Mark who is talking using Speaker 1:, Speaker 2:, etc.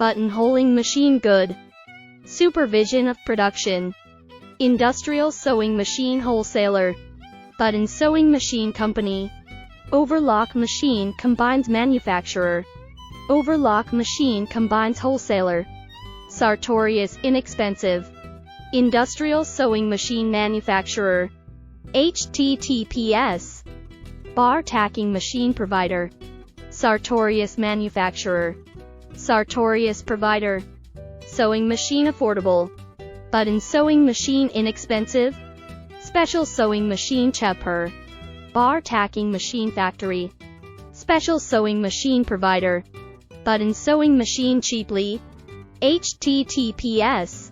Speaker 1: Buttonholing machine good. Supervision of production. Industrial sewing machine wholesaler. Button sewing machine company. Overlock machine combines manufacturer. Overlock machine combines wholesaler. Sartorius inexpensive. Industrial sewing machine manufacturer. HTTPS. Bar tacking machine provider. Sartorius manufacturer. Sartorius provider. Sewing machine affordable. Button sewing machine inexpensive. Special sewing machine cheaper. Bar tacking machine factory. Special sewing machine provider. Button sewing machine cheaply. HTTPS.